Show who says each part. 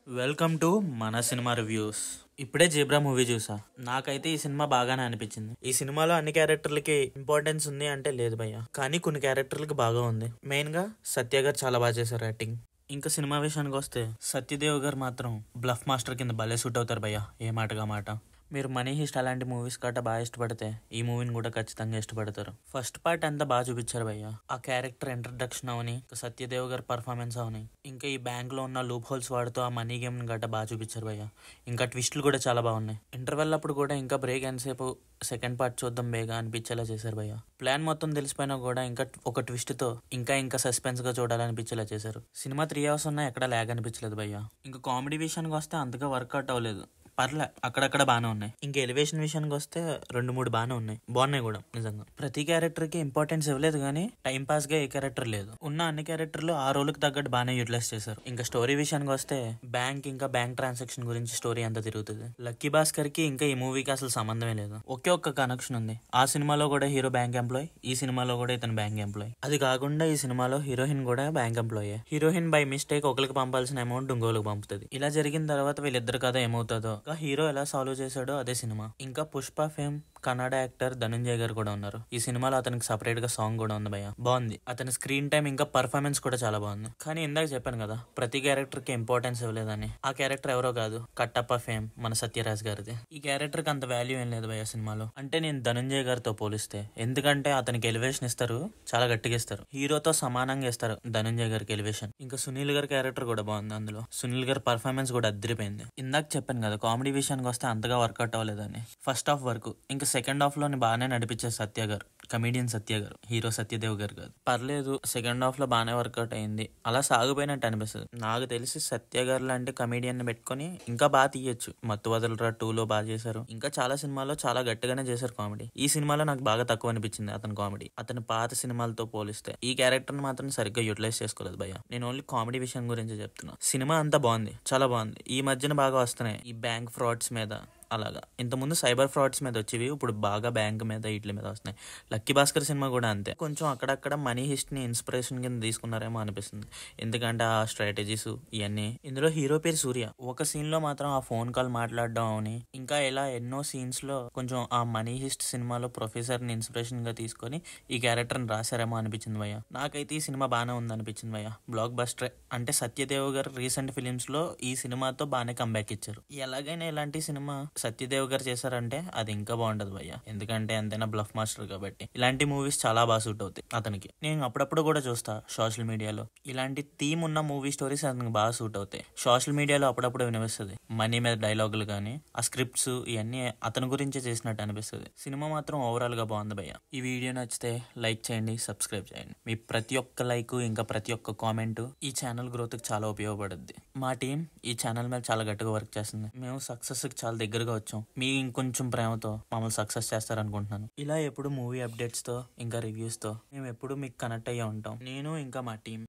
Speaker 1: Welcome to మన cinema reviews. ఇప్పుడే zebra movie చూసా. నాకైతే ఈ సినిమా బాగానే అనిపించింది. ఈ సినిమాలో అన్ని క్యారెక్టర్లకి ఇంపార్టెన్స్ ఉంది అంటే లేదు భయ్య, కానీ కొన్ని క్యారెక్టర్లకి బాగా ఉంది. మెయిన్ గా సత్య గారు చాలా బాగా చేశారు యాక్టింగ్. ఇంకా సినిమా విషయానికి వస్తే సత్యదేవ్ గారు మాత్రం బ్లఫ్ మాస్టర్ కింద భలే సూట్ అవుతారు భయ్య, ఏ మాటగా మాట. మీరు మనీ హిస్ట్ అలాంటి మూవీస్ గట్రా బాగా ఇష్టపడితే ఈ మూవీని కూడా ఖచ్చితంగా ఇష్టపడతారు. ఫస్ట్ పార్ట్ అంతా బాగా చూపించారు భయ్య. ఆ క్యారెక్టర్ ఇంట్రడక్షన్ అవని, సత్యదేవ్ గారి పర్ఫార్మెన్స్ అవని, ఇంకా ఈ బ్యాంక్ లో ఉన్న లూప్ హోల్స్ వాడుతూ ఆ మనీ గేమ్ గట్రా బాగా చూపించారు భయ్య. ఇంకా ట్విస్టులు కూడా చాలా బాగున్నాయి. ఇంటర్వెల్ అప్పుడు కూడా ఇంకా బ్రేక్ ఎంతసేపు సెకండ్ పార్ట్ చూద్దాం బేగా అనిపించేలా చేశారు భయ్య. ప్లాన్ మొత్తం తెలిసిపోయినా కూడా ఇంకా ఒక ట్విస్ట్ తో ఇంకా సస్పెన్స్ గా చూడాలనిపించేలా చేశారు. సినిమా 3 hours ఉన్నా ఎక్కడ లాగ్ అనిపించలేదు భయ్య. ఇంకా కామెడీ విషయానికి వస్తే అంతగా వర్కౌట్ అవ్వలేదు. పర్లే, అక్కడక్కడ బాగానే ఉన్నాయి. ఇంకా ఎలివేషన్ విషయానికి వస్తే 2-3 బాగానే ఉన్నాయి, బాగున్నాయి కూడా నిజంగా. ప్రతి క్యారెక్టర్ కి ఇంపార్టెన్స్ ఇవ్వలేదు, కానీ టైం పాస్ గా ఏ క్యారెక్టర్ లేదు. ఉన్న అన్ని క్యారెక్టర్లు ఆ రోల్కి తగ్గట్టు బాగానే యూటిలైజ్ చేశారు. ఇంకా స్టోరీ విషయానికి వస్తే బ్యాంక్ ట్రాన్సాక్షన్ గురించి స్టోరీ అంతా తిరుగుతుంది. లక్కీ భాస్కర్ కి ఇంకా ఈ మూవీకి అసలు సంబంధమే లేదు. ఒకే ఒక్క కనెక్షన్ ఉంది. ఆ సినిమాలో కూడా హీరో బ్యాంక్ ఎంప్లాయ్, ఈ సినిమాలో కూడా ఇతను బ్యాంక్ ఎంప్లాయ్. అది కాకుండా ఈ సినిమాలో హీరోయిన్ కూడా bank employee. Heroine by mistake ఒకరికి పంపాల్సిన అమౌంట్ ఇంకోరికి పంపుతుంది. ఇలా జరిగిన తర్వాత వీళ్ళిద్దరు కథ ఏమవుతుందో, హీరో ఎలా సాల్వ్ చేశాడో అదే సినిమా. ఇంకా పుష్ప ఫేమ్ కన్నడ యాక్టర్ ధనంజయ్ గారు కూడా ఉన్నారు. ఈ సినిమాలో అతనికి సపరేట్ గా సాంగ్ కూడా ఉంది భయ్య, బాగుంది. అతని స్క్రీన్ టైం ఇంకా పర్ఫార్మెన్స్ కూడా చాలా బాగుంది. కానీ ఇందాక చెప్పాను కదా, ప్రతి క్యారెక్టర్ కి ఇంపార్టెన్స్ ఇవ్వలేదని. ఆ క్యారెక్టర్ ఎవరో కాదు, కట్టప్ప ఫేమ్ మన సత్యరాజ్ గారిది. ఈ క్యారెక్టర్ కి అంత వాల్యూ ఏం లేదు భయ్య సినిమాలో. అంటే నేను ధనంజయ్ గారితో పోలిస్తే, ఎందుకంటే అతనికి ఎలివేషన్ ఇస్తారు, చాలా గట్టిగా ఇస్తారు. హీరోతో సమానంగా ఇస్తారు ధనంజయ్ గారికి ఎలివేషన్. ఇంకా సునీల్ గారి క్యారెక్టర్ కూడా బాగుంది. అందులో సునీల్ గారి పర్ఫార్మెన్స్ కూడా అదిరిపోయింది. ఇందాక చెప్పాను కదా, కామెడీ విషయానికి వస్తే అంతగా వర్కౌట్ అవ్వలేదని. ఫస్ట్ హాఫ్ వరకు, ఇంకా సెకండ్ హాఫ్ లోని బాగానే నడిపించారు సత్య గారు, కమీడియన్ సత్య గారు, హీరో సత్యదేవ్ గారు కాదు. పర్లేదు, సెకండ్ హాఫ్ లో బాగానే వర్కౌట్ అయింది. అలా సాగిపోయినట్టు అనిపిస్తుంది. నాకు తెలిసి సత్య గారు లాంటి కమీడియన్ ని పెట్టుకుని ఇంకా బాగా తీయొచ్చు. మత్తు వదలరా 2లో బాగా చేశారు. ఇంకా చాలా సినిమాల్లో చాలా గట్టిగానే చేశారు కామెడీ. ఈ సినిమాలో నాకు బాగా తక్కువ అనిపించింది అతని కామెడీ. అతని పాత సినిమాలతో పోలిస్తే ఈ క్యారెక్టర్ ని మాత్రం సరిగ్గా యూటిలైజ్ చేసుకోలేదు భయ్య. నేను ఓన్లీ కామెడీ విషయం గురించి చెప్తున్నా. సినిమా అంతా బాగుంది, చాలా బాగుంది. ఈ మధ్యన బాగా వస్తున్నాయి ఈ బ్యాంక్ ఫ్రాడ్స్ మీద. అలాగా ఇంతకుముందు సైబర్ ఫ్రాడ్స్ మీద వచ్చేవి, ఇప్పుడు బాగా బ్యాంక్ మీద వీటి మీద వస్తున్నాయి. లక్కీ భాస్కర్ సినిమా కూడా అంతే. కొంచెం అక్కడక్కడ మనీ హిస్ట్ ని ఇన్స్పిరేషన్ కింద తీసుకున్నారేమో అనిపిస్తుంది. ఎందుకంటే ఆ స్ట్రాటజీస్ ఇవన్నీ. ఇందులో హీరో పేరు సూర్య. ఒక సీన్ లో మాత్రం ఆ ఫోన్ కాల్ మాట్లాడడం అని, ఇంకా ఇలా ఎన్నో సీన్స్ లో కొంచెం ఆ మనీ హిస్ట్ సినిమాలో ప్రొఫెసర్ ని ఇన్స్పిరేషన్ గా తీసుకొని ఈ క్యారెక్టర్ ని రాశారేమో అనిపించింది భయ్య. నాకైతే ఈ సినిమా బాగానే ఉంది అనిపించింది భయ్య. Block buster. అంటే సత్యదేవ్ గారు రీసెంట్ ఫిలిమ్స్ లో ఈ సినిమాతో బాగానే కంబ్యాక్ ఇచ్చారు. ఎలాగైనా ఇలాంటి సినిమా సత్యదేవ్ గారు చేశారంటే అది ఇంకా బాగుంటది భయ్య. ఎందుకంటే ఎంతైనా బ్లఫ్ మాస్టర్ కాబట్టి ఇలాంటి మూవీస్ చాలా బాగా సూట్ అవుతాయి అతనికి. నేను అప్పుడప్పుడు కూడా చూస్తా సోషల్ మీడియాలో, ఇలాంటి థీమ్ ఉన్న మూవీ స్టోరీస్ అతనికి బాగా సూట్ అవుతాయి. సోషల్ మీడియాలో అప్పుడప్పుడు వినిపిస్తుంది మనీ మీద డైలాగులు కానీ, ఆ స్క్రిప్ట్స్ ఇవన్నీ అతని గురించే చేసినట్టు అనిపిస్తుంది. సినిమా మాత్రం ఓవరాల్ గా బాగుంది భయ్య. ఈ వీడియో నచ్చితే లైక్ చేయండి, సబ్స్క్రైబ్ చేయండి. మీ ప్రతి ఒక్క లైక్, ఇంకా ప్రతి ఒక్క కామెంట్ ఈ ఛానల్ గ్రోత్ కి చాలా ఉపయోగపడుద్ది. మా టీం ఈ ఛానల్ మీద చాలా గట్టిగా వర్క్ చేస్తుంది. మేము సక్సెస్ కి చాలా దగ్గరగా వచ్చాం. మీ ఇంకొంచెం ప్రేమతో మమ్మల్ని సక్సెస్ చేస్తారనుకుంటున్నాను. ఇలా ఎప్పుడు మూవీ అప్డేట్స్ తో ఇంకా రివ్యూస్ తో మేము ఎప్పుడు మీకు కనెక్ట్ అయ్యే ఉంటాం, నేను ఇంకా మా టీం.